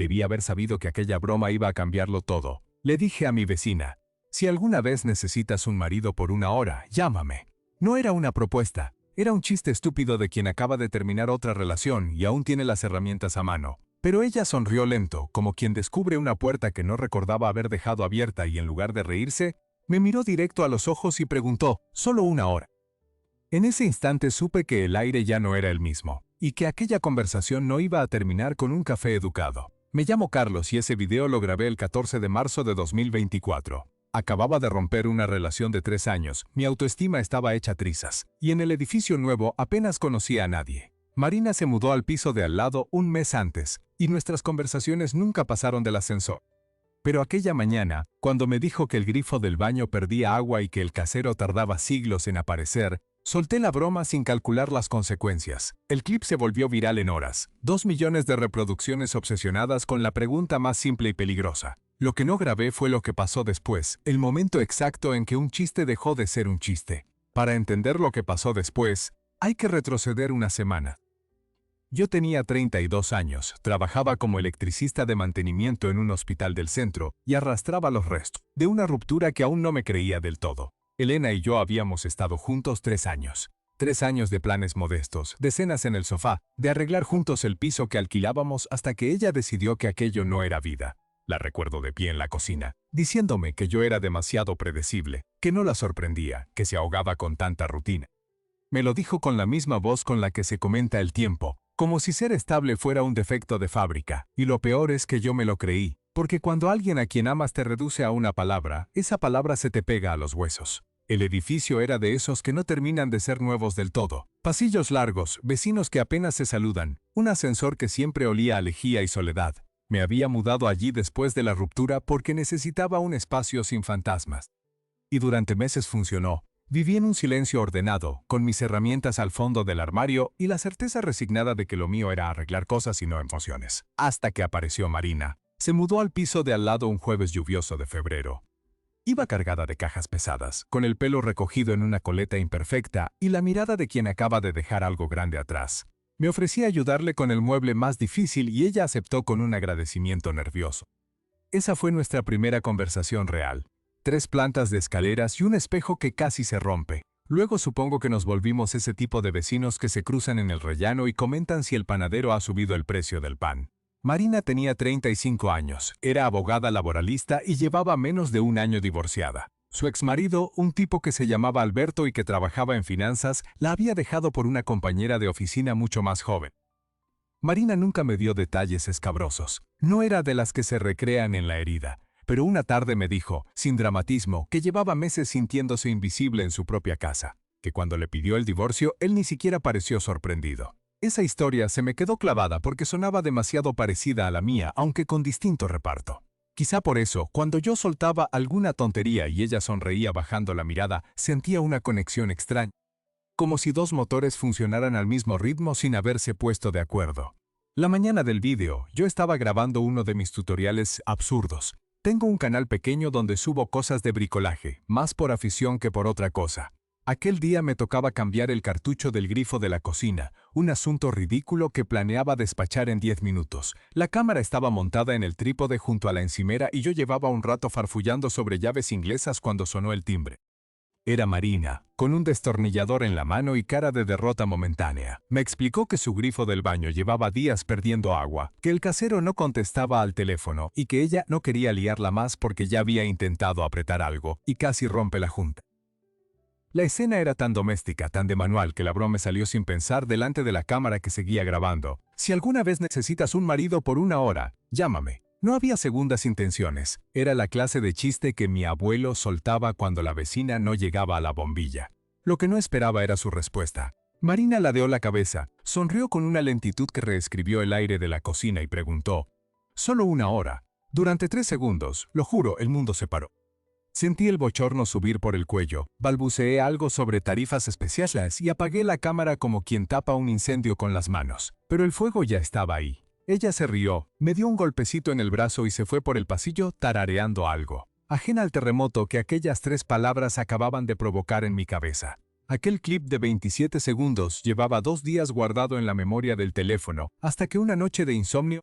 Debí haber sabido que aquella broma iba a cambiarlo todo. Le dije a mi vecina, si alguna vez necesitas un marido por una hora, llámame. No era una propuesta, era un chiste estúpido de quien acaba de terminar otra relación y aún tiene las herramientas a mano. Pero ella sonrió lento, como quien descubre una puerta que no recordaba haber dejado abierta y en lugar de reírse, me miró directo a los ojos y preguntó, ¿solo una hora? En ese instante supe que el aire ya no era el mismo, y que aquella conversación no iba a terminar con un café educado. Me llamo Carlos y ese video lo grabé el 14 de marzo de 2024. Acababa de romper una relación de 3 años, mi autoestima estaba hecha trizas, y en el edificio nuevo apenas conocía a nadie. Marina se mudó al piso de al lado un mes antes, y nuestras conversaciones nunca pasaron del ascensor. Pero aquella mañana, cuando me dijo que el grifo del baño perdía agua y que el casero tardaba siglos en aparecer, solté la broma sin calcular las consecuencias. El clip se volvió viral en horas. 2 millones de reproducciones obsesionadas con la pregunta más simple y peligrosa. Lo que no grabé fue lo que pasó después, el momento exacto en que un chiste dejó de ser un chiste. Para entender lo que pasó después, hay que retroceder una semana. Yo tenía 32 años, trabajaba como electricista de mantenimiento en un hospital del centro y arrastraba los restos de una ruptura que aún no me creía del todo. Elena y yo habíamos estado juntos 3 años. 3 años de planes modestos, de cenas en el sofá, de arreglar juntos el piso que alquilábamos hasta que ella decidió que aquello no era vida. La recuerdo de pie en la cocina, diciéndome que yo era demasiado predecible, que no la sorprendía, que se ahogaba con tanta rutina. Me lo dijo con la misma voz con la que se comenta el tiempo, como si ser estable fuera un defecto de fábrica, y lo peor es que yo me lo creí, porque cuando alguien a quien amas te reduce a una palabra, esa palabra se te pega a los huesos. El edificio era de esos que no terminan de ser nuevos del todo. Pasillos largos, vecinos que apenas se saludan, un ascensor que siempre olía a lejía y soledad. Me había mudado allí después de la ruptura porque necesitaba un espacio sin fantasmas. Y durante meses funcionó. Viví en un silencio ordenado, con mis herramientas al fondo del armario y la certeza resignada de que lo mío era arreglar cosas y no emociones. Hasta que apareció Marina. Se mudó al piso de al lado un jueves lluvioso de febrero. Iba cargada de cajas pesadas, con el pelo recogido en una coleta imperfecta y la mirada de quien acaba de dejar algo grande atrás. Me ofrecí a ayudarle con el mueble más difícil y ella aceptó con un agradecimiento nervioso. Esa fue nuestra primera conversación real. 3 plantas de escaleras y un espejo que casi se rompe. Luego supongo que nos volvimos ese tipo de vecinos que se cruzan en el rellano y comentan si el panadero ha subido el precio del pan. Marina tenía 35 años, era abogada laboralista y llevaba menos de un año divorciada. Su exmarido, un tipo que se llamaba Alberto y que trabajaba en finanzas, la había dejado por una compañera de oficina mucho más joven. Marina nunca me dio detalles escabrosos. No era de las que se recrean en la herida. Pero una tarde me dijo, sin dramatismo, que llevaba meses sintiéndose invisible en su propia casa, que cuando le pidió el divorcio, él ni siquiera pareció sorprendido. Esa historia se me quedó clavada porque sonaba demasiado parecida a la mía, aunque con distinto reparto. Quizá por eso, cuando yo soltaba alguna tontería y ella sonreía bajando la mirada, sentía una conexión extraña. Como si 2 motores funcionaran al mismo ritmo sin haberse puesto de acuerdo. La mañana del vídeo, yo estaba grabando uno de mis tutoriales absurdos. Tengo un canal pequeño donde subo cosas de bricolaje, más por afición que por otra cosa. Aquel día me tocaba cambiar el cartucho del grifo de la cocina, un asunto ridículo que planeaba despachar en 10 minutos. La cámara estaba montada en el trípode junto a la encimera y yo llevaba un rato farfullando sobre llaves inglesas cuando sonó el timbre. Era Marina, con un destornillador en la mano y cara de derrota momentánea. Me explicó que su grifo del baño llevaba días perdiendo agua, que el casero no contestaba al teléfono y que ella no quería liarla más porque ya había intentado apretar algo y casi rompe la junta. La escena era tan doméstica, tan de manual, que la broma salió sin pensar delante de la cámara que seguía grabando. Si alguna vez necesitas un marido por una hora, llámame. No había segundas intenciones. Era la clase de chiste que mi abuelo soltaba cuando la vecina no llegaba a la bombilla. Lo que no esperaba era su respuesta. Marina ladeó la cabeza, sonrió con una lentitud que reescribió el aire de la cocina y preguntó, «¿Solo una hora?» Durante 3 segundos, lo juro, el mundo se paró. Sentí el bochorno subir por el cuello, balbuceé algo sobre tarifas especiales y apagué la cámara como quien tapa un incendio con las manos. Pero el fuego ya estaba ahí. Ella se rió, me dio un golpecito en el brazo y se fue por el pasillo tarareando algo, ajena al terremoto que aquellas 3 palabras acababan de provocar en mi cabeza. Aquel clip de 27 segundos llevaba 2 días guardado en la memoria del teléfono, hasta que una noche de insomnio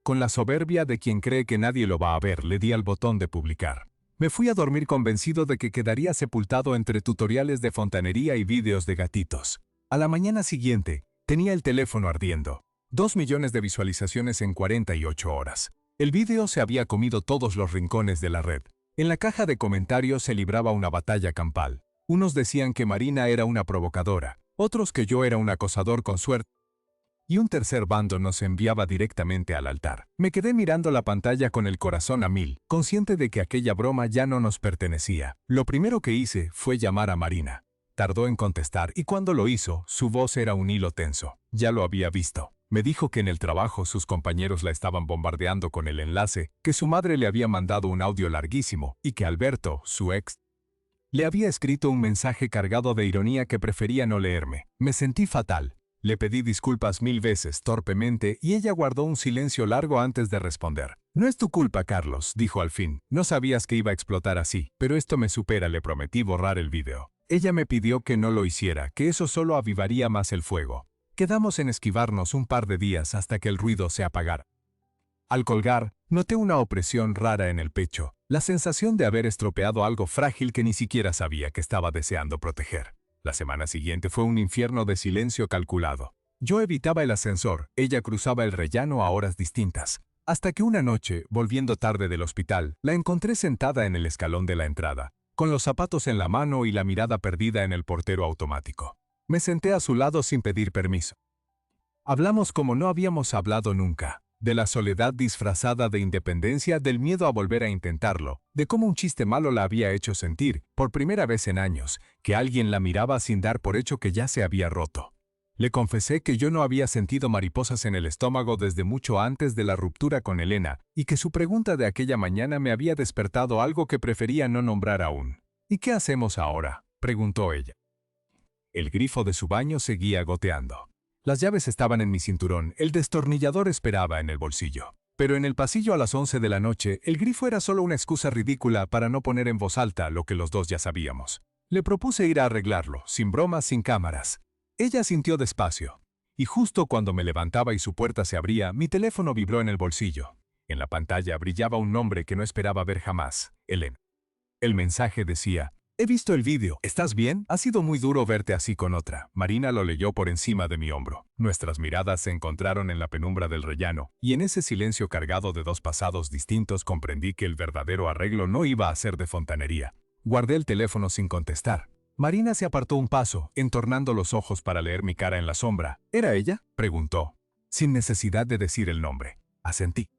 Con la soberbia de quien cree que nadie lo va a ver, le di al botón de publicar. Me fui a dormir convencido de que quedaría sepultado entre tutoriales de fontanería y vídeos de gatitos. A la mañana siguiente, tenía el teléfono ardiendo. 2 millones de visualizaciones en 48 horas. El vídeo se había comido todos los rincones de la red. En la caja de comentarios se libraba una batalla campal. Unos decían que Marina era una provocadora, otros que yo era un acosador con suerte, y un tercer bando nos enviaba directamente al altar. Me quedé mirando la pantalla con el corazón a mil, consciente de que aquella broma ya no nos pertenecía. Lo primero que hice fue llamar a Marina. Tardó en contestar y cuando lo hizo, su voz era un hilo tenso. Ya lo había visto. Me dijo que en el trabajo sus compañeros la estaban bombardeando con el enlace, que su madre le había mandado un audio larguísimo y que Alberto, su ex, le había escrito un mensaje cargado de ironía que prefería no leerme. Me sentí fatal. Le pedí disculpas 1000 veces, torpemente, y ella guardó un silencio largo antes de responder. No es tu culpa, Carlos, dijo al fin. No sabías que iba a explotar así, pero esto me supera, le prometí borrar el video. Ella me pidió que no lo hiciera, que eso solo avivaría más el fuego. Quedamos en esquivarnos un par de días hasta que el ruido se apagara. Al colgar, noté una opresión rara en el pecho, la sensación de haber estropeado algo frágil que ni siquiera sabía que estaba deseando proteger. La semana siguiente fue un infierno de silencio calculado. Yo evitaba el ascensor, ella cruzaba el rellano a horas distintas. Hasta que una noche, volviendo tarde del hospital, la encontré sentada en el escalón de la entrada, con los zapatos en la mano y la mirada perdida en el portero automático. Me senté a su lado sin pedir permiso. Hablamos como no habíamos hablado nunca. De la soledad disfrazada de independencia, del miedo a volver a intentarlo, de cómo un chiste malo la había hecho sentir, por primera vez en años, que alguien la miraba sin dar por hecho que ya se había roto. Le confesé que yo no había sentido mariposas en el estómago desde mucho antes de la ruptura con Elena, y que su pregunta de aquella mañana me había despertado algo que prefería no nombrar aún. ¿Y qué hacemos ahora?, preguntó ella. El grifo de su baño seguía goteando. Las llaves estaban en mi cinturón, el destornillador esperaba en el bolsillo. Pero en el pasillo a las 11 de la noche, el grifo era solo una excusa ridícula para no poner en voz alta lo que los dos ya sabíamos. Le propuse ir a arreglarlo, sin bromas, sin cámaras. Ella asintió despacio. Y justo cuando me levantaba y su puerta se abría, mi teléfono vibró en el bolsillo. En la pantalla brillaba un nombre que no esperaba ver jamás, Elena. El mensaje decía: «He visto el vídeo. ¿Estás bien? Ha sido muy duro verte así con otra». Marina lo leyó por encima de mi hombro. Nuestras miradas se encontraron en la penumbra del rellano, y en ese silencio cargado de dos pasados distintos comprendí que el verdadero arreglo no iba a ser de fontanería. Guardé el teléfono sin contestar. Marina se apartó un paso, entornando los ojos para leer mi cara en la sombra. ¿Era ella?, preguntó, sin necesidad de decir el nombre. Asentí.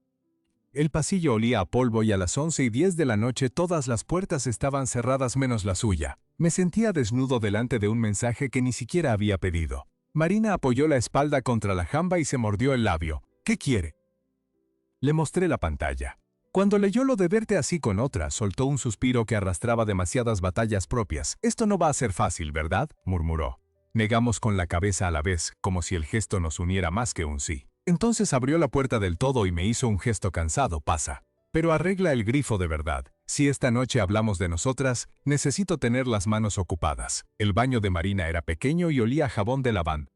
El pasillo olía a polvo y a las 11:10 de la noche todas las puertas estaban cerradas menos la suya. Me sentía desnudo delante de un mensaje que ni siquiera había pedido. Marina apoyó la espalda contra la jamba y se mordió el labio. ¿Qué quiere?, le mostré la pantalla. Cuando leyó lo de verte así con otra, soltó un suspiro que arrastraba demasiadas batallas propias. «Esto no va a ser fácil, ¿verdad?», murmuró. Negamos con la cabeza a la vez, como si el gesto nos uniera más que un sí. Entonces abrió la puerta del todo y me hizo un gesto cansado. «Pasa. Pero arregla el grifo de verdad. Si esta noche hablamos de nosotras, necesito tener las manos ocupadas». El baño de Marina era pequeño y olía a jabón de lavanda.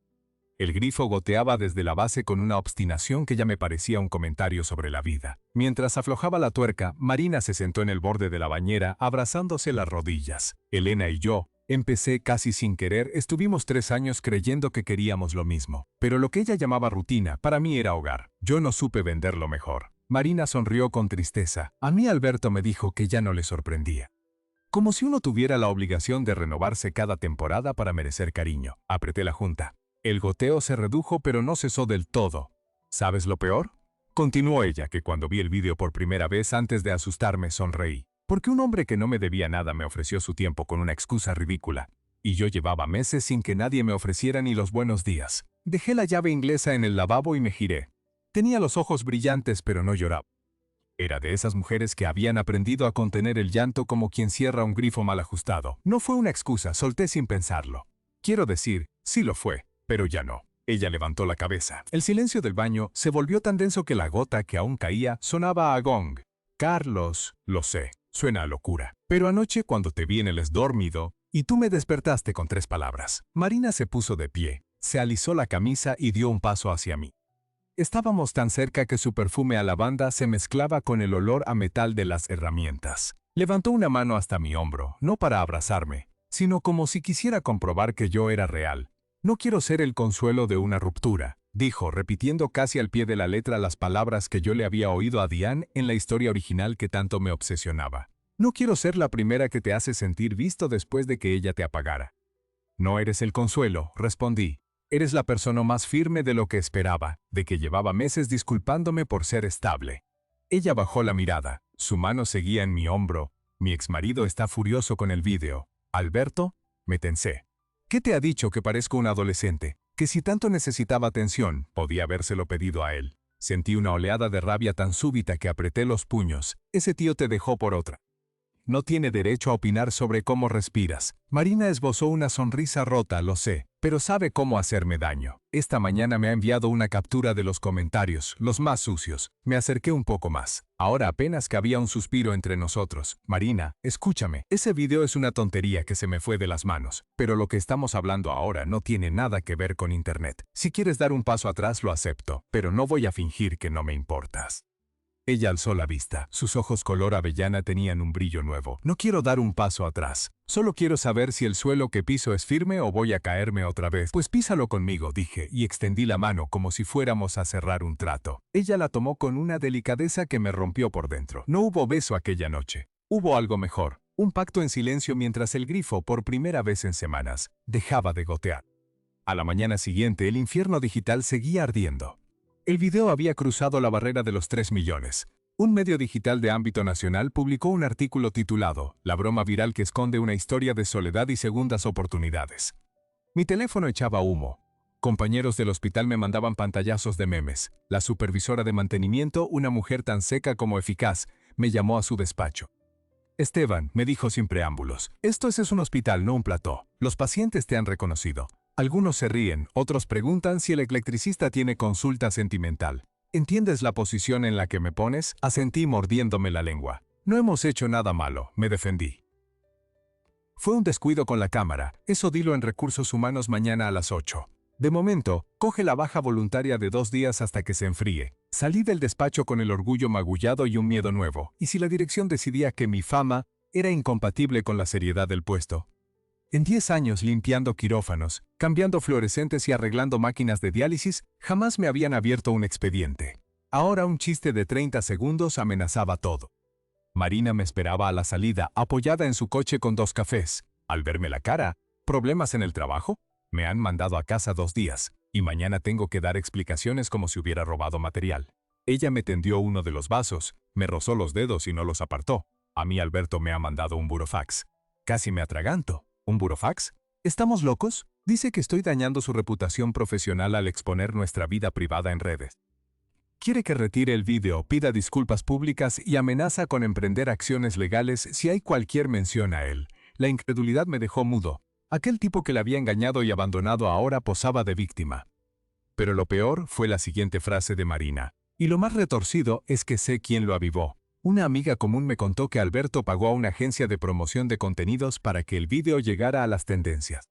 El grifo goteaba desde la base con una obstinación que ya me parecía un comentario sobre la vida. Mientras aflojaba la tuerca, Marina se sentó en el borde de la bañera, abrazándose las rodillas. Elena y yo, empecé casi sin querer, estuvimos 3 años creyendo que queríamos lo mismo. Pero lo que ella llamaba rutina, para mí era hogar. Yo no supe venderlo mejor. Marina sonrió con tristeza. A mí Alberto me dijo que ya no le sorprendía. Como si uno tuviera la obligación de renovarse cada temporada para merecer cariño. Apreté la junta. El goteo se redujo pero no cesó del todo. ¿Sabes lo peor?, continuó ella, que cuando vi el vídeo por primera vez antes de asustarme sonreí. Porque un hombre que no me debía nada me ofreció su tiempo con una excusa ridícula. Y yo llevaba meses sin que nadie me ofreciera ni los buenos días. Dejé la llave inglesa en el lavabo y me giré. Tenía los ojos brillantes pero no lloraba. Era de esas mujeres que habían aprendido a contener el llanto como quien cierra un grifo mal ajustado. No fue una excusa, solté sin pensarlo. Quiero decir, sí lo fue. Pero ya no. Ella levantó la cabeza. El silencio del baño se volvió tan denso que la gota que aún caía sonaba a gong. «Carlos, lo sé, suena a locura. Pero anoche cuando te vi en el dormido, y tú me despertaste con 3 palabras». Marina se puso de pie, se alisó la camisa y dio un paso hacia mí. Estábamos tan cerca que su perfume a lavanda se mezclaba con el olor a metal de las herramientas. Levantó una mano hasta mi hombro, no para abrazarme, sino como si quisiera comprobar que yo era real. No quiero ser el consuelo de una ruptura, dijo, repitiendo casi al pie de la letra las palabras que yo le había oído a Diane en la historia original que tanto me obsesionaba. No quiero ser la primera que te hace sentir visto después de que ella te apagara. No eres el consuelo, respondí. Eres la persona más firme de lo que esperaba, de que llevaba meses disculpándome por ser estable. Ella bajó la mirada, su mano seguía en mi hombro. Mi exmarido está furioso con el vídeo. Alberto, me tensé. ¿Qué te ha dicho que parezco un adolescente? Que si tanto necesitaba atención, podía habérselo pedido a él. Sentí una oleada de rabia tan súbita que apreté los puños. Ese tío te dejó por otra. No tiene derecho a opinar sobre cómo respiras. Marina esbozó una sonrisa rota, lo sé, pero sabe cómo hacerme daño. Esta mañana me ha enviado una captura de los comentarios, los más sucios. Me acerqué un poco más. Ahora apenas cabía un suspiro entre nosotros. Marina, escúchame. Ese video es una tontería que se me fue de las manos, pero lo que estamos hablando ahora no tiene nada que ver con Internet. Si quieres dar un paso atrás lo acepto, pero no voy a fingir que no me importas. Ella alzó la vista. Sus ojos color avellana tenían un brillo nuevo. No quiero dar un paso atrás. Solo quiero saber si el suelo que piso es firme o voy a caerme otra vez. Pues písalo conmigo, dije, y extendí la mano como si fuéramos a cerrar un trato. Ella la tomó con una delicadeza que me rompió por dentro. No hubo beso aquella noche. Hubo algo mejor. Un pacto en silencio mientras el grifo, por primera vez en semanas, dejaba de gotear. A la mañana siguiente, el infierno digital seguía ardiendo. El video había cruzado la barrera de los 3 millones. Un medio digital de ámbito nacional publicó un artículo titulado «La broma viral que esconde una historia de soledad y segundas oportunidades». Mi teléfono echaba humo. Compañeros del hospital me mandaban pantallazos de memes. La supervisora de mantenimiento, una mujer tan seca como eficaz, me llamó a su despacho. «Esteban», me dijo sin preámbulos, «esto es un hospital, no un plató. Los pacientes te han reconocido». Algunos se ríen, otros preguntan si el electricista tiene consulta sentimental. ¿Entiendes la posición en la que me pones? Asentí mordiéndome la lengua. No hemos hecho nada malo, me defendí. Fue un descuido con la cámara, eso dilo en recursos humanos mañana a las 8. De momento, coge la baja voluntaria de 2 días hasta que se enfríe. Salí del despacho con el orgullo magullado y un miedo nuevo, y si la dirección decidía que mi fama era incompatible con la seriedad del puesto. En 10 años limpiando quirófanos, cambiando fluorescentes y arreglando máquinas de diálisis, jamás me habían abierto un expediente. Ahora un chiste de 30 segundos amenazaba todo. Marina me esperaba a la salida, apoyada en su coche con 2 cafés. Al verme la cara, ¿problemas en el trabajo? Me han mandado a casa 2 días, y mañana tengo que dar explicaciones como si hubiera robado material. Ella me tendió uno de los vasos, me rozó los dedos y no los apartó. A mí Alberto me ha mandado un burofax. Casi me atraganto. ¿Un burofax? ¿Estamos locos? Dice que estoy dañando su reputación profesional al exponer nuestra vida privada en redes. Quiere que retire el vídeo, pida disculpas públicas y amenaza con emprender acciones legales si hay cualquier mención a él. La incredulidad me dejó mudo. Aquel tipo que la había engañado y abandonado ahora posaba de víctima. Pero lo peor fue la siguiente frase de Marina. Y lo más retorcido es que sé quién lo avivó. Una amiga común me contó que Alberto pagó a una agencia de promoción de contenidos para que el vídeo llegara a las tendencias.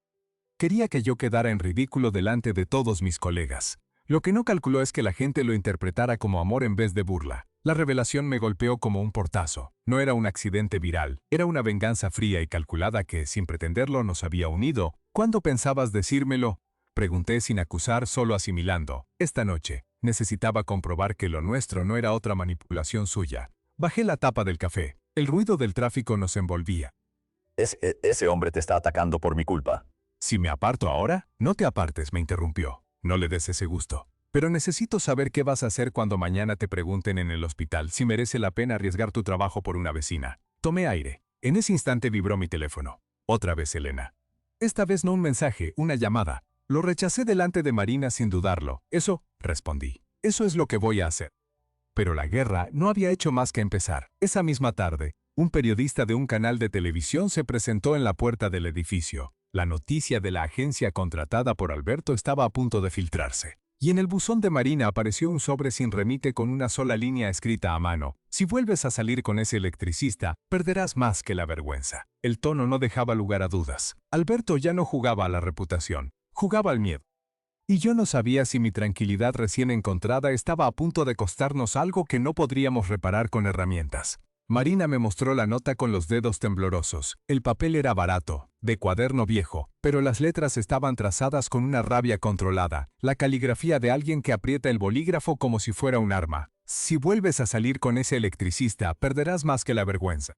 Quería que yo quedara en ridículo delante de todos mis colegas. Lo que no calculó es que la gente lo interpretara como amor en vez de burla. La revelación me golpeó como un portazo. No era un accidente viral, era una venganza fría y calculada que, sin pretenderlo, nos había unido. ¿Cuándo pensabas decírmelo? Pregunté sin acusar, solo asimilando. Esta noche, necesitaba comprobar que lo nuestro no era otra manipulación suya. Bajé la tapa del café. El ruido del tráfico nos envolvía. Ese hombre te está atacando por mi culpa. Si me aparto ahora, no te apartes, me interrumpió. No le des ese gusto. Pero necesito saber qué vas a hacer cuando mañana te pregunten en el hospital si merece la pena arriesgar tu trabajo por una vecina. Tomé aire. En ese instante vibró mi teléfono. Otra vez Elena. Esta vez no un mensaje, una llamada. Lo rechacé delante de Marina sin dudarlo. Eso, respondí. Eso es lo que voy a hacer. Pero la guerra no había hecho más que empezar. Esa misma tarde, un periodista de un canal de televisión se presentó en la puerta del edificio. La noticia de la agencia contratada por Alberto estaba a punto de filtrarse. Y en el buzón de Marina apareció un sobre sin remite con una sola línea escrita a mano. Si vuelves a salir con ese electricista, perderás más que la vergüenza. El tono no dejaba lugar a dudas. Alberto ya no jugaba a la reputación, jugaba al miedo. Y yo no sabía si mi tranquilidad recién encontrada estaba a punto de costarnos algo que no podríamos reparar con herramientas. Marina me mostró la nota con los dedos temblorosos. El papel era barato, de cuaderno viejo, pero las letras estaban trazadas con una rabia controlada, la caligrafía de alguien que aprieta el bolígrafo como si fuera un arma. Si vuelves a salir con ese electricista, perderás más que la vergüenza.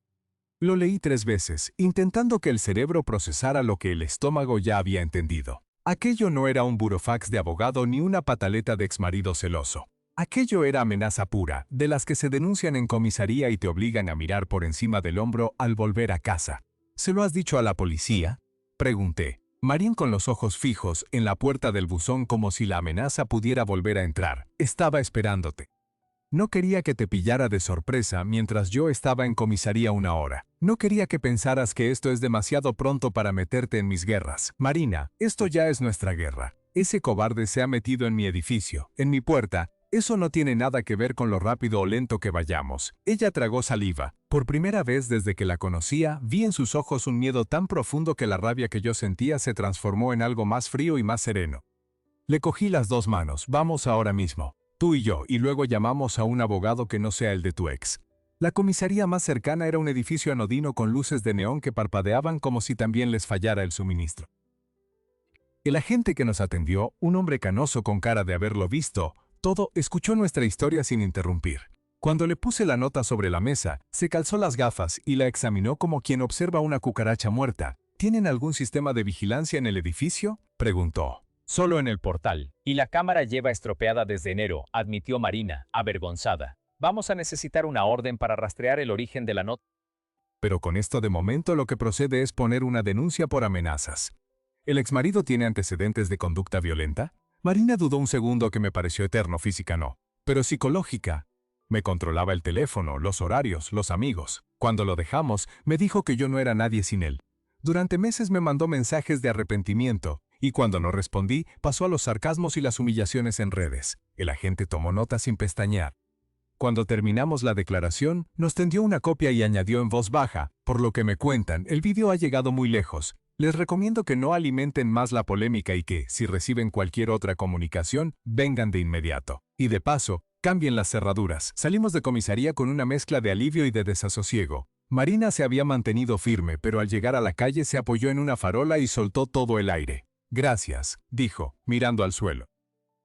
Lo leí 3 veces, intentando que el cerebro procesara lo que el estómago ya había entendido. Aquello no era un burofax de abogado ni una pataleta de exmarido celoso. Aquello era amenaza pura, de las que se denuncian en comisaría y te obligan a mirar por encima del hombro al volver a casa. ¿Se lo has dicho a la policía?, pregunté. Marín, con los ojos fijos en la puerta del buzón como si la amenaza pudiera volver a entrar, estaba esperándote. No quería que te pillara de sorpresa mientras yo estaba en comisaría 1 hora. No quería que pensaras que esto es demasiado pronto para meterte en mis guerras. Marina, esto ya es nuestra guerra. Ese cobarde se ha metido en mi edificio, en mi puerta. Eso no tiene nada que ver con lo rápido o lento que vayamos. Ella tragó saliva. Por primera vez desde que la conocía, vi en sus ojos un miedo tan profundo que la rabia que yo sentía se transformó en algo más frío y más sereno. Le cogí las 2 manos. Vamos ahora mismo. Tú y yo, y luego llamamos a un abogado que no sea el de tu ex. La comisaría más cercana era un edificio anodino con luces de neón que parpadeaban como si también les fallara el suministro. El agente que nos atendió, un hombre canoso con cara de haberlo visto todo, escuchó nuestra historia sin interrumpir. Cuando le puse la nota sobre la mesa, se calzó las gafas y la examinó como quien observa una cucaracha muerta. ¿Tienen algún sistema de vigilancia en el edificio?, preguntó. Solo en el portal. Y la cámara lleva estropeada desde enero, admitió Marina, avergonzada. Vamos a necesitar una orden para rastrear el origen de la nota. Pero con esto de momento lo que procede es poner una denuncia por amenazas. ¿El exmarido tiene antecedentes de conducta violenta? Marina dudó un segundo, que me pareció eterno. Física no, pero psicológica. Me controlaba el teléfono, los horarios, los amigos. Cuando lo dejamos, me dijo que yo no era nadie sin él. Durante meses me mandó mensajes de arrepentimiento, y cuando no respondí, pasó a los sarcasmos y las humillaciones en redes. El agente tomó nota sin pestañear. Cuando terminamos la declaración, nos tendió una copia y añadió en voz baja: por lo que me cuentan, el vídeo ha llegado muy lejos. Les recomiendo que no alimenten más la polémica y que, si reciben cualquier otra comunicación, vengan de inmediato. Y de paso, cambien las cerraduras. Salimos de comisaría con una mezcla de alivio y de desasosiego. Marina se había mantenido firme, pero al llegar a la calle se apoyó en una farola y soltó todo el aire. Gracias, dijo, mirando al suelo.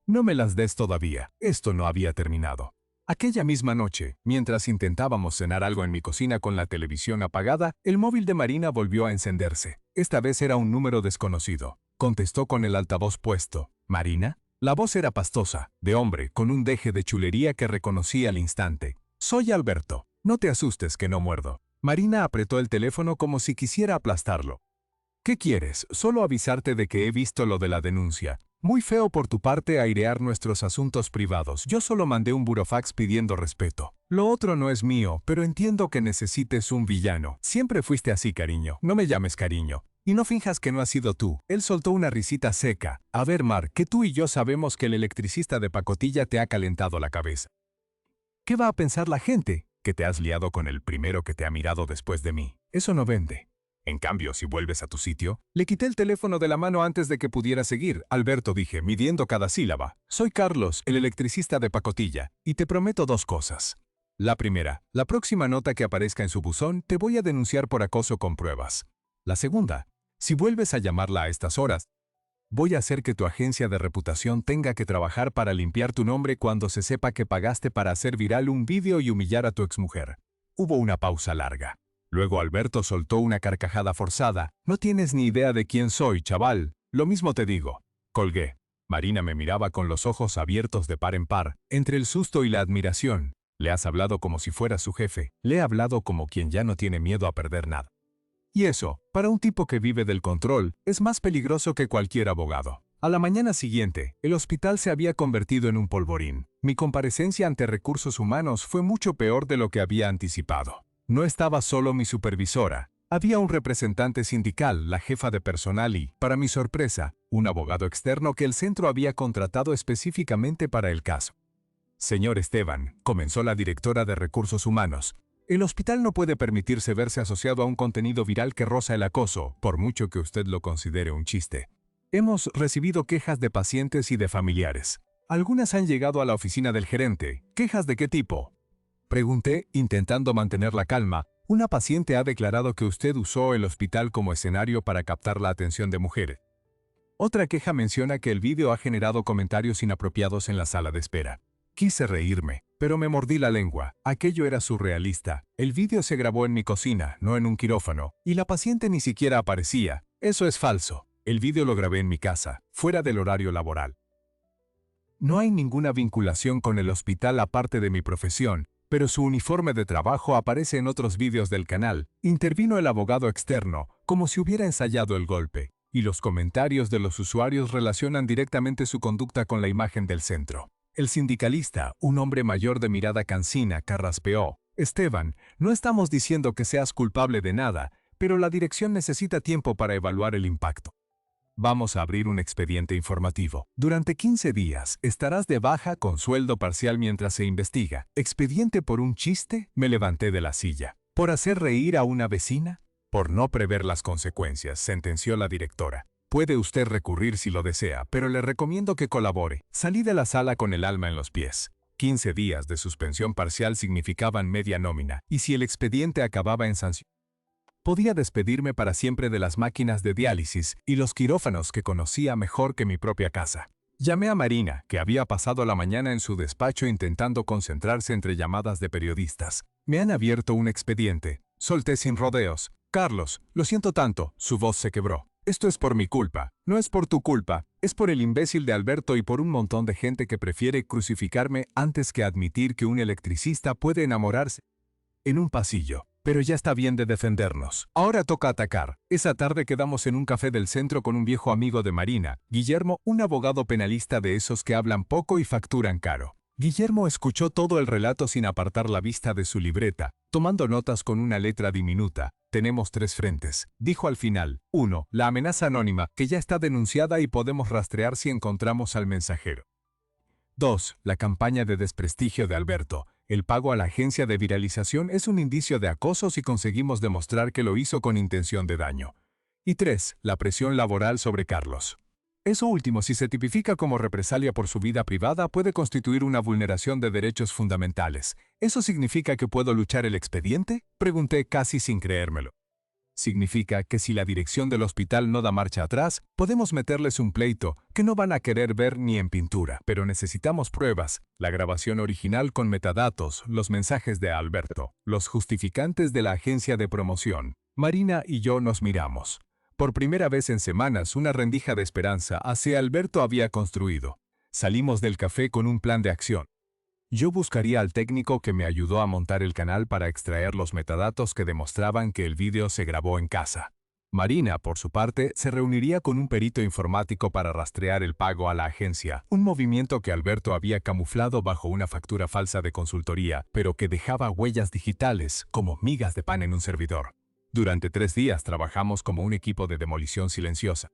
No me las des todavía, esto no había terminado. Aquella misma noche, mientras intentábamos cenar algo en mi cocina con la televisión apagada, el móvil de Marina volvió a encenderse. Esta vez era un número desconocido. Contestó con el altavoz puesto. ¿Marina? La voz era pastosa, de hombre, con un deje de chulería que reconocí al instante. Soy Alberto. No te asustes que no muerdo. Marina apretó el teléfono como si quisiera aplastarlo. ¿Qué quieres? Solo avisarte de que he visto lo de la denuncia. Muy feo por tu parte airear nuestros asuntos privados. Yo solo mandé un burofax pidiendo respeto. Lo otro no es mío, pero entiendo que necesites un villano. Siempre fuiste así, cariño. No me llames cariño. Y no finjas que no has sido tú. Él soltó una risita seca. A ver, Mar, que tú y yo sabemos que el electricista de pacotilla te ha calentado la cabeza. ¿Qué va a pensar la gente? Que te has liado con el primero que te ha mirado después de mí. Eso no vende. En cambio, si vuelves a tu sitio, le quité el teléfono de la mano antes de que pudiera seguir. Alberto, dije, midiendo cada sílaba. Soy Carlos, el electricista de pacotilla, y te prometo 2 cosas. La primera, la próxima nota que aparezca en su buzón, te voy a denunciar por acoso con pruebas. La segunda, si vuelves a llamarla a estas horas, voy a hacer que tu agencia de reputación tenga que trabajar para limpiar tu nombre cuando se sepa que pagaste para hacer viral un vídeo y humillar a tu exmujer. Hubo una pausa larga. Luego Alberto soltó una carcajada forzada. No tienes ni idea de quién soy, chaval. Lo mismo te digo. Colgué. Marina me miraba con los ojos abiertos de par en par, entre el susto y la admiración. Le has hablado como si fuera su jefe. Le he hablado como quien ya no tiene miedo a perder nada. Y eso, para un tipo que vive del control, es más peligroso que cualquier abogado. A la mañana siguiente, el hospital se había convertido en un polvorín. Mi comparecencia ante Recursos Humanos fue mucho peor de lo que había anticipado. No estaba solo mi supervisora. Había un representante sindical, la jefa de personal y, para mi sorpresa, un abogado externo que el centro había contratado específicamente para el caso. Señor Esteban, comenzó la directora de Recursos Humanos, el hospital no puede permitirse verse asociado a un contenido viral que roza el acoso, por mucho que usted lo considere un chiste. Hemos recibido quejas de pacientes y de familiares. Algunas han llegado a la oficina del gerente. ¿Quejas de qué tipo? Pregunté, intentando mantener la calma. Una paciente ha declarado que usted usó el hospital como escenario para captar la atención de mujeres. Otra queja menciona que el vídeo ha generado comentarios inapropiados en la sala de espera. Quise reírme, pero me mordí la lengua. Aquello era surrealista. El vídeo se grabó en mi cocina, no en un quirófano, y la paciente ni siquiera aparecía. Eso es falso. El vídeo lo grabé en mi casa, fuera del horario laboral. No hay ninguna vinculación con el hospital aparte de mi profesión, pero su uniforme de trabajo aparece en otros vídeos del canal. Intervino el abogado externo, como si hubiera ensayado el golpe, y los comentarios de los usuarios relacionan directamente su conducta con la imagen del centro. El sindicalista, un hombre mayor de mirada cansina, carraspeó: Esteban, no estamos diciendo que seas culpable de nada, pero la dirección necesita tiempo para evaluar el impacto. Vamos a abrir un expediente informativo. Durante 15 días estarás de baja con sueldo parcial mientras se investiga. ¿Expediente por un chiste? Me levanté de la silla. ¿Por hacer reír a una vecina? Por no prever las consecuencias, sentenció la directora. Puede usted recurrir si lo desea, pero le recomiendo que colabore. Salí de la sala con el alma en los pies. 15 días de suspensión parcial significaban media nómina, y si el expediente acababa en sanción, podía despedirme para siempre de las máquinas de diálisis y los quirófanos que conocía mejor que mi propia casa. Llamé a Marina, que había pasado la mañana en su despacho intentando concentrarse entre llamadas de periodistas. Me han abierto un expediente. Solté sin rodeos. Carlos, lo siento tanto. Su voz se quebró. Esto es por mi culpa. No es por tu culpa. Es por el imbécil de Alberto y por un montón de gente que prefiere crucificarme antes que admitir que un electricista puede enamorarse en un pasillo. Pero ya está bien de defendernos. Ahora toca atacar. Esa tarde quedamos en un café del centro con un viejo amigo de Marina, Guillermo, un abogado penalista de esos que hablan poco y facturan caro. Guillermo escuchó todo el relato sin apartar la vista de su libreta, tomando notas con una letra diminuta. Tenemos 3 frentes, dijo al final. 1. La amenaza anónima, que ya está denunciada y podemos rastrear si encontramos al mensajero. 2. La campaña de desprestigio de Alberto. El pago a la agencia de viralización es un indicio de acoso si conseguimos demostrar que lo hizo con intención de daño. Y 3. La presión laboral sobre Carlos. Eso último, si se tipifica como represalia por su vida privada, puede constituir una vulneración de derechos fundamentales. ¿Eso significa que puedo luchar el expediente? Pregunté casi sin creérmelo. Significa que si la dirección del hospital no da marcha atrás, podemos meterles un pleito que no van a querer ver ni en pintura. Pero necesitamos pruebas, la grabación original con metadatos, los mensajes de Alberto, los justificantes de la agencia de promoción. Marina y yo nos miramos. Por primera vez en semanas, una rendija de esperanza hacia Alberto había construido. Salimos del café con un plan de acción. Yo buscaría al técnico que me ayudó a montar el canal para extraer los metadatos que demostraban que el vídeo se grabó en casa. Marina, por su parte, se reuniría con un perito informático para rastrear el pago a la agencia, un movimiento que Alberto había camuflado bajo una factura falsa de consultoría, pero que dejaba huellas digitales como migas de pan en un servidor. Durante 3 días trabajamos como un equipo de demolición silenciosa.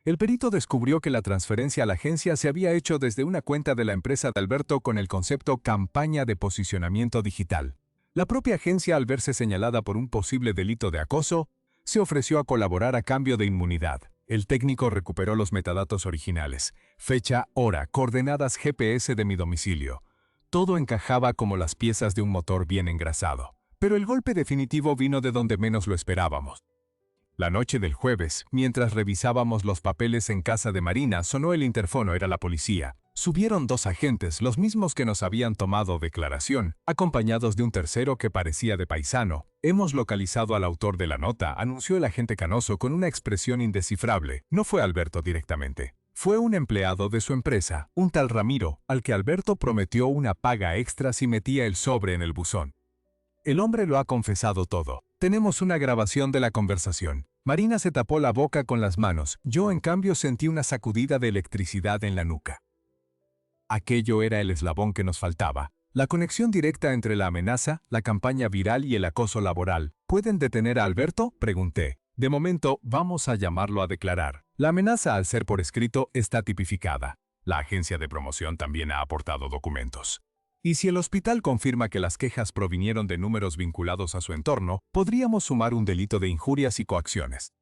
El perito descubrió que la transferencia a la agencia se había hecho desde una cuenta de la empresa de Alberto con el concepto campaña de posicionamiento digital. La propia agencia, al verse señalada por un posible delito de acoso, se ofreció a colaborar a cambio de inmunidad. El técnico recuperó los metadatos originales, fecha, hora, coordenadas GPS de mi domicilio. Todo encajaba como las piezas de un motor bien engrasado. Pero el golpe definitivo vino de donde menos lo esperábamos. La noche del jueves, mientras revisábamos los papeles en casa de Marina, sonó el interfono, era la policía. Subieron 2 agentes, los mismos que nos habían tomado declaración, acompañados de un tercero que parecía de paisano. Hemos localizado al autor de la nota, anunció el agente canoso con una expresión indescifrable. No fue Alberto directamente. Fue un empleado de su empresa, un tal Ramiro, al que Alberto prometió una paga extra si metía el sobre en el buzón. El hombre lo ha confesado todo. Tenemos una grabación de la conversación. Marina se tapó la boca con las manos. Yo, en cambio, sentí una sacudida de electricidad en la nuca. Aquello era el eslabón que nos faltaba. La conexión directa entre la amenaza, la campaña viral y el acoso laboral. ¿Pueden detener a Alberto?, pregunté. De momento, vamos a llamarlo a declarar. La amenaza, al ser por escrito, está tipificada. La agencia de promoción también ha aportado documentos. Y si el hospital confirma que las quejas provinieron de números vinculados a su entorno, podríamos sumar un delito de injurias y coacciones.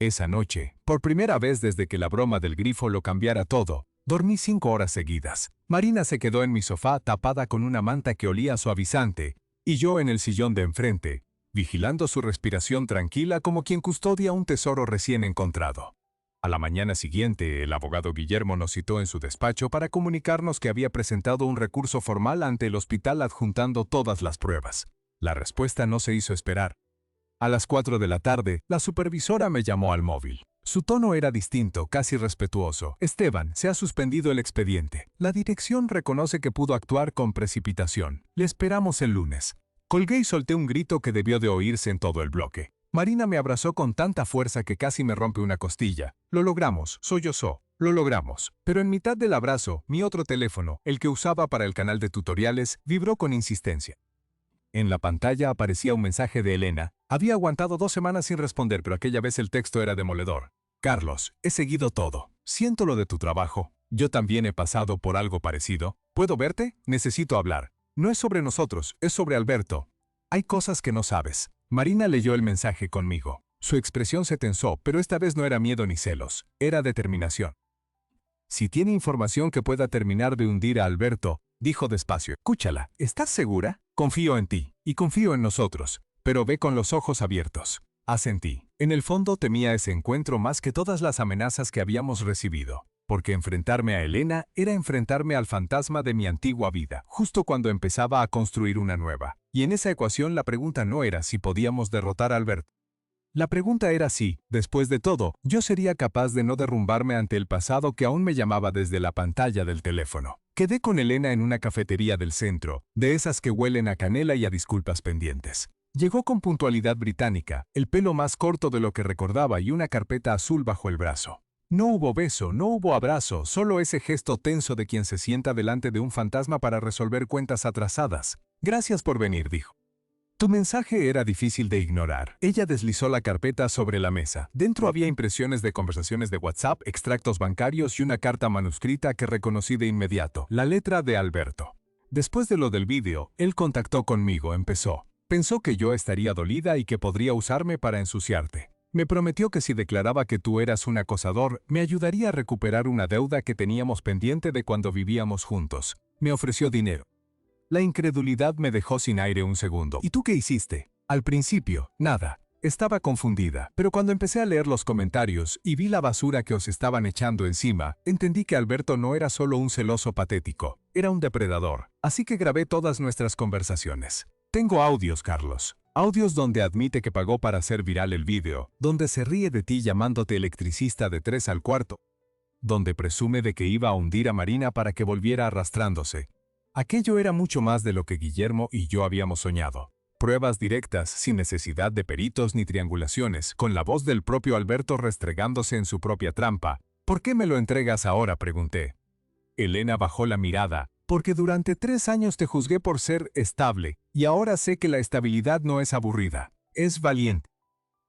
Esa noche, por primera vez desde que la broma del grifo lo cambiara todo, dormí 5 horas seguidas. Marina se quedó en mi sofá tapada con una manta que olía suavizante, y yo en el sillón de enfrente, vigilando su respiración tranquila como quien custodia un tesoro recién encontrado. A la mañana siguiente, el abogado Guillermo nos citó en su despacho para comunicarnos que había presentado un recurso formal ante el hospital adjuntando todas las pruebas. La respuesta no se hizo esperar. A las 4 de la tarde, la supervisora me llamó al móvil. Su tono era distinto, casi respetuoso. Esteban, se ha suspendido el expediente. La dirección reconoce que pudo actuar con precipitación. Le esperamos el lunes. Colgué y solté un grito que debió de oírse en todo el bloque. Marina me abrazó con tanta fuerza que casi me rompe una costilla. Lo logramos, sollozó. Lo logramos. Pero en mitad del abrazo, mi otro teléfono, el que usaba para el canal de tutoriales, vibró con insistencia. En la pantalla aparecía un mensaje de Elena. Había aguantado 2 semanas sin responder, pero aquella vez el texto era demoledor. Carlos, he seguido todo. Siento lo de tu trabajo. Yo también he pasado por algo parecido. ¿Puedo verte? Necesito hablar. No es sobre nosotros, es sobre Alberto. Hay cosas que no sabes. Marina leyó el mensaje conmigo. Su expresión se tensó, pero esta vez no era miedo ni celos, era determinación. Si tiene información que pueda terminar de hundir a Alberto, dijo despacio, escúchala. ¿Estás segura? Confío en ti, y confío en nosotros, pero ve con los ojos abiertos. Asentí. En el fondo temía ese encuentro más que todas las amenazas que habíamos recibido, porque enfrentarme a Elena era enfrentarme al fantasma de mi antigua vida, justo cuando empezaba a construir una nueva. Y en esa ecuación la pregunta no era si podíamos derrotar a Alberto. La pregunta era si, después de todo, yo sería capaz de no derrumbarme ante el pasado que aún me llamaba desde la pantalla del teléfono. Quedé con Elena en una cafetería del centro, de esas que huelen a canela y a disculpas pendientes. Llegó con puntualidad británica, el pelo más corto de lo que recordaba y una carpeta azul bajo el brazo. No hubo beso, no hubo abrazo, solo ese gesto tenso de quien se sienta delante de un fantasma para resolver cuentas atrasadas. Gracias por venir, dijo. Tu mensaje era difícil de ignorar. Ella deslizó la carpeta sobre la mesa. Dentro había impresiones de conversaciones de WhatsApp, extractos bancarios y una carta manuscrita que reconocí de inmediato. La letra de Alberto. Después de lo del vídeo, él contactó conmigo, empezó. Pensó que yo estaría dolida y que podría usarme para ensuciarte. Me prometió que si declaraba que tú eras un acosador, me ayudaría a recuperar una deuda que teníamos pendiente de cuando vivíamos juntos. Me ofreció dinero. La incredulidad me dejó sin aire un segundo. ¿Y tú qué hiciste? Al principio, nada. Estaba confundida, pero cuando empecé a leer los comentarios y vi la basura que os estaban echando encima, entendí que Alberto no era solo un celoso patético, era un depredador. Así que grabé todas nuestras conversaciones. Tengo audios, Carlos. Audios donde admite que pagó para hacer viral el vídeo, donde se ríe de ti llamándote electricista de 3 al cuarto, donde presume de que iba a hundir a Marina para que volviera arrastrándose. Aquello era mucho más de lo que Guillermo y yo habíamos soñado. Pruebas directas, sin necesidad de peritos ni triangulaciones, con la voz del propio Alberto restregándose en su propia trampa. ¿Por qué me lo entregas ahora?, pregunté. Elena bajó la mirada. Porque durante 3 años te juzgué por ser estable, y ahora sé que la estabilidad no es aburrida, es valiente.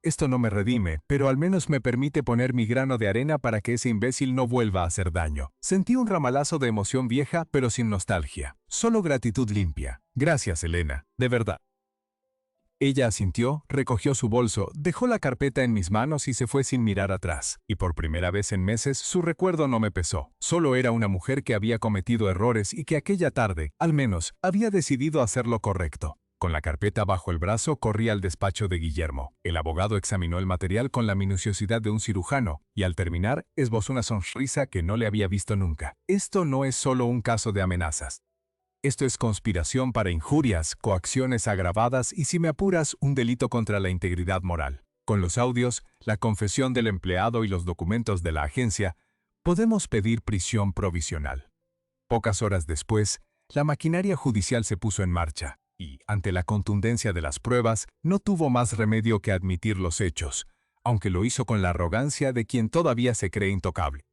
Esto no me redime, pero al menos me permite poner mi grano de arena para que ese imbécil no vuelva a hacer daño. Sentí un ramalazo de emoción vieja, pero sin nostalgia. Solo gratitud limpia. Gracias, Elena, de verdad. Ella asintió, recogió su bolso, dejó la carpeta en mis manos y se fue sin mirar atrás. Y por primera vez en meses, su recuerdo no me pesó. Solo era una mujer que había cometido errores y que aquella tarde, al menos, había decidido hacer lo correcto. Con la carpeta bajo el brazo, corrí al despacho de Guillermo. El abogado examinó el material con la minuciosidad de un cirujano y al terminar, esbozó una sonrisa que no le había visto nunca. Esto no es solo un caso de amenazas. Esto es conspiración para injurias, coacciones agravadas y, si me apuras, un delito contra la integridad moral. Con los audios, la confesión del empleado y los documentos de la agencia, podemos pedir prisión provisional. Pocas horas después, la maquinaria judicial se puso en marcha y, ante la contundencia de las pruebas, no tuvo más remedio que admitir los hechos, aunque lo hizo con la arrogancia de quien todavía se cree intocable.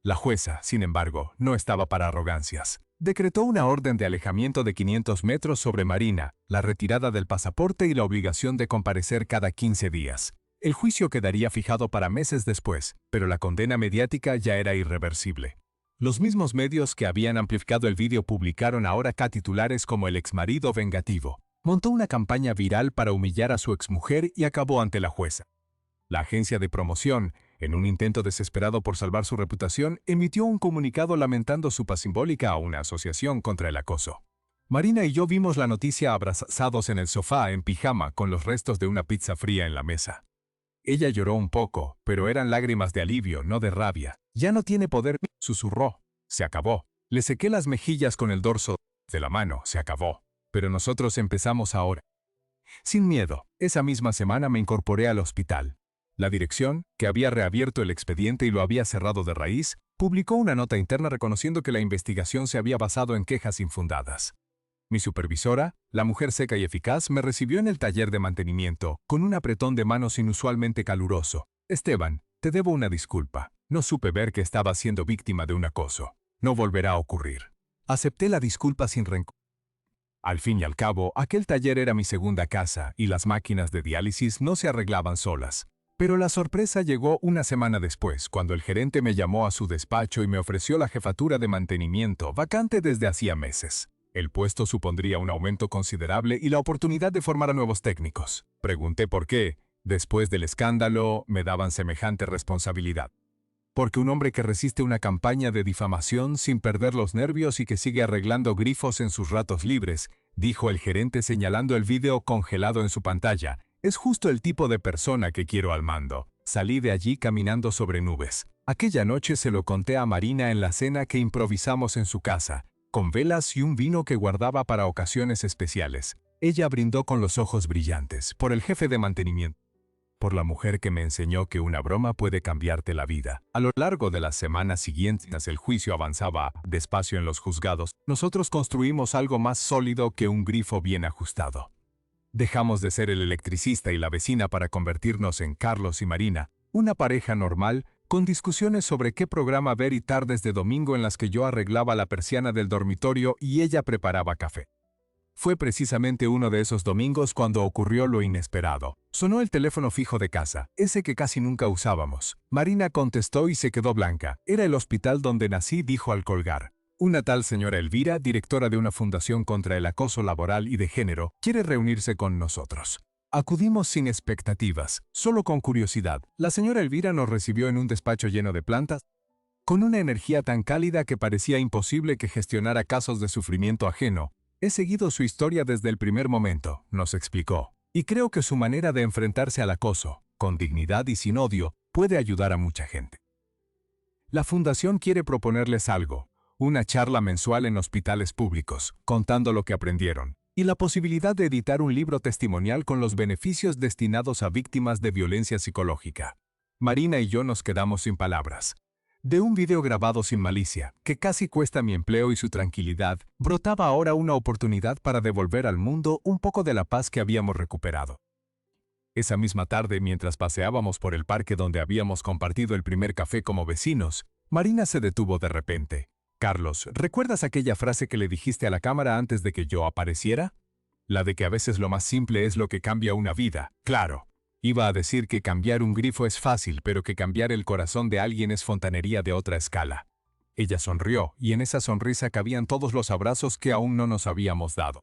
La jueza, sin embargo, no estaba para arrogancias. Decretó una orden de alejamiento de 500 metros sobre Marina, la retirada del pasaporte y la obligación de comparecer cada 15 días. El juicio quedaría fijado para meses después, pero la condena mediática ya era irreversible. Los mismos medios que habían amplificado el vídeo publicaron ahora titulares como el exmarido vengativo. Montó una campaña viral para humillar a su exmujer y acabó ante la jueza. La agencia de promoción, en un intento desesperado por salvar su reputación, emitió un comunicado lamentando su paz simbólica a una asociación contra el acoso. Marina y yo vimos la noticia abrazados en el sofá en pijama con los restos de una pizza fría en la mesa. Ella lloró un poco, pero eran lágrimas de alivio, no de rabia. Ya no tiene poder, susurró. Se acabó. Le sequé las mejillas con el dorso de la mano, se acabó. Pero nosotros empezamos ahora. Sin miedo, esa misma semana me incorporé al hospital. La dirección, que había reabierto el expediente y lo había cerrado de raíz, publicó una nota interna reconociendo que la investigación se había basado en quejas infundadas. Mi supervisora, la mujer seca y eficaz, me recibió en el taller de mantenimiento, con un apretón de manos inusualmente caluroso. Esteban, te debo una disculpa. No supe ver que estaba siendo víctima de un acoso. No volverá a ocurrir. Acepté la disculpa sin rencor. Al fin y al cabo, aquel taller era mi segunda casa y las máquinas de diálisis no se arreglaban solas. Pero la sorpresa llegó una semana después, cuando el gerente me llamó a su despacho y me ofreció la jefatura de mantenimiento, vacante desde hacía meses. El puesto supondría un aumento considerable y la oportunidad de formar a nuevos técnicos. Pregunté por qué, después del escándalo, me daban semejante responsabilidad. Porque un hombre que resiste una campaña de difamación sin perder los nervios y que sigue arreglando grifos en sus ratos libres, dijo el gerente señalando el vídeo congelado en su pantalla, es justo el tipo de persona que quiero al mando. Salí de allí caminando sobre nubes. Aquella noche se lo conté a Marina en la cena que improvisamos en su casa, con velas y un vino que guardaba para ocasiones especiales. Ella brindó con los ojos brillantes, por el jefe de mantenimiento. Por la mujer que me enseñó que una broma puede cambiarte la vida. A lo largo de las semanas siguientes, el juicio avanzaba despacio en los juzgados. Nosotros construimos algo más sólido que un grifo bien ajustado. Dejamos de ser el electricista y la vecina para convertirnos en Carlos y Marina, una pareja normal, con discusiones sobre qué programa ver y tardes de domingo en las que yo arreglaba la persiana del dormitorio y ella preparaba café. Fue precisamente uno de esos domingos cuando ocurrió lo inesperado. Sonó el teléfono fijo de casa, ese que casi nunca usábamos. Marina contestó y se quedó blanca. Era el hospital donde nací, dijo al colgar. Una tal señora Elvira, directora de una fundación contra el acoso laboral y de género, quiere reunirse con nosotros. Acudimos sin expectativas, solo con curiosidad. La señora Elvira nos recibió en un despacho lleno de plantas, con una energía tan cálida que parecía imposible que gestionara casos de sufrimiento ajeno. He seguido su historia desde el primer momento, nos explicó, y creo que su manera de enfrentarse al acoso, con dignidad y sin odio, puede ayudar a mucha gente. La fundación quiere proponerles algo, una charla mensual en hospitales públicos, contando lo que aprendieron, y la posibilidad de editar un libro testimonial con los beneficios destinados a víctimas de violencia psicológica. Marina y yo nos quedamos sin palabras. De un video grabado sin malicia, que casi cuesta mi empleo y su tranquilidad, brotaba ahora una oportunidad para devolver al mundo un poco de la paz que habíamos recuperado. Esa misma tarde, mientras paseábamos por el parque donde habíamos compartido el primer café como vecinos, Marina se detuvo de repente. Carlos, ¿recuerdas aquella frase que le dijiste a la cámara antes de que yo apareciera? La de que a veces lo más simple es lo que cambia una vida. Claro. Iba a decir que cambiar un grifo es fácil, pero que cambiar el corazón de alguien es fontanería de otra escala. Ella sonrió, y en esa sonrisa cabían todos los abrazos que aún no nos habíamos dado.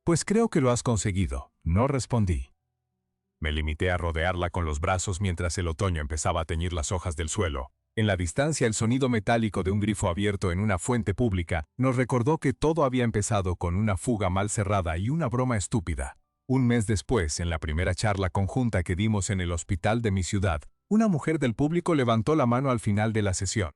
Pues creo que lo has conseguido, no respondí. Me limité a rodearla con los brazos mientras el otoño empezaba a teñir las hojas del suelo. En la distancia, el sonido metálico de un grifo abierto en una fuente pública nos recordó que todo había empezado con una fuga mal cerrada y una broma estúpida. Un mes después, en la primera charla conjunta que dimos en el hospital de mi ciudad, una mujer del público levantó la mano al final de la sesión.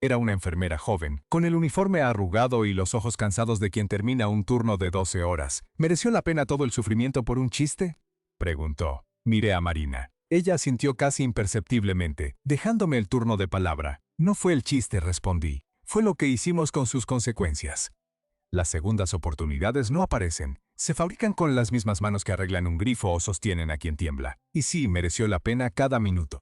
Era una enfermera joven, con el uniforme arrugado y los ojos cansados de quien termina un turno de 12 horas. ¿Mereció la pena todo el sufrimiento por un chiste?, preguntó. Miré a Marina. Ella asintió casi imperceptiblemente, dejándome el turno de palabra. No fue el chiste, respondí. Fue lo que hicimos con sus consecuencias. Las segundas oportunidades no aparecen. Se fabrican con las mismas manos que arreglan un grifo o sostienen a quien tiembla. Y sí, mereció la pena cada minuto.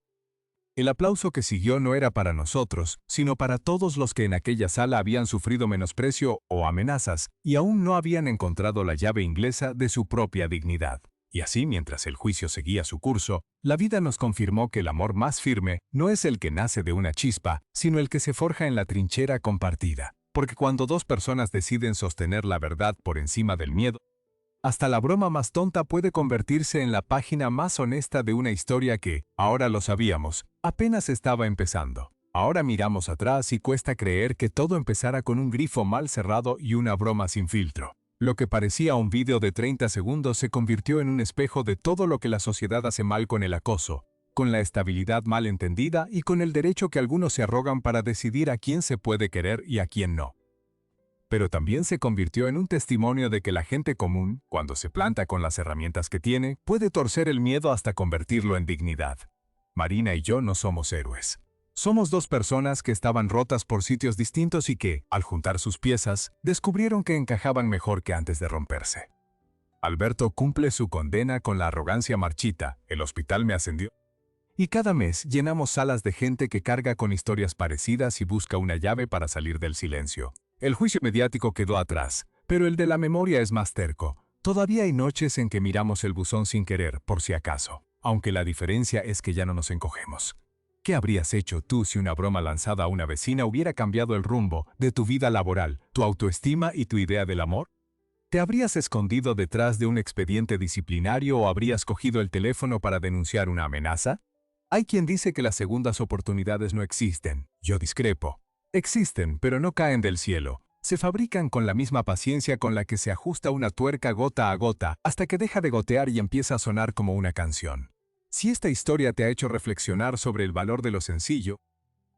El aplauso que siguió no era para nosotros, sino para todos los que en aquella sala habían sufrido menosprecio o amenazas y aún no habían encontrado la llave inglesa de su propia dignidad. Y así, mientras el juicio seguía su curso, la vida nos confirmó que el amor más firme no es el que nace de una chispa, sino el que se forja en la trinchera compartida. Porque cuando dos personas deciden sostener la verdad por encima del miedo, Hasta la broma más tonta puede convertirse en la página más honesta de una historia que, ahora lo sabíamos, apenas estaba empezando. Ahora miramos atrás y cuesta creer que todo empezara con un grifo mal cerrado y una broma sin filtro. Lo que parecía un vídeo de 30 segundos se convirtió en un espejo de todo lo que la sociedad hace mal con el acoso, con la estabilidad mal entendida y con el derecho que algunos se arrogan para decidir a quién se puede querer y a quién no. Pero también se convirtió en un testimonio de que la gente común, cuando se planta con las herramientas que tiene, puede torcer el miedo hasta convertirlo en dignidad. Marina y yo no somos héroes. Somos dos personas que estaban rotas por sitios distintos y que, al juntar sus piezas, descubrieron que encajaban mejor que antes de romperse. Alberto cumple su condena con la arrogancia marchita, el hospital me ascendió. Y cada mes llenamos salas de gente que carga con historias parecidas y busca una llave para salir del silencio. El juicio mediático quedó atrás, pero el de la memoria es más terco. Todavía hay noches en que miramos el buzón sin querer, por si acaso, aunque la diferencia es que ya no nos encogemos. ¿Qué habrías hecho tú si una broma lanzada a una vecina hubiera cambiado el rumbo de tu vida laboral, tu autoestima y tu idea del amor? ¿Te habrías escondido detrás de un expediente disciplinario o habrías cogido el teléfono para denunciar una amenaza? Hay quien dice que las segundas oportunidades no existen. Yo discrepo. Existen, pero no caen del cielo. Se fabrican con la misma paciencia con la que se ajusta una tuerca gota a gota hasta que deja de gotear y empieza a sonar como una canción. Si esta historia te ha hecho reflexionar sobre el valor de lo sencillo,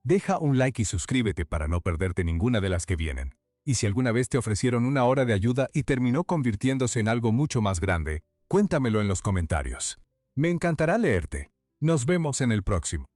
deja un like y suscríbete para no perderte ninguna de las que vienen. Y si alguna vez te ofrecieron una hora de ayuda y terminó convirtiéndose en algo mucho más grande, cuéntamelo en los comentarios. Me encantará leerte. Nos vemos en el próximo.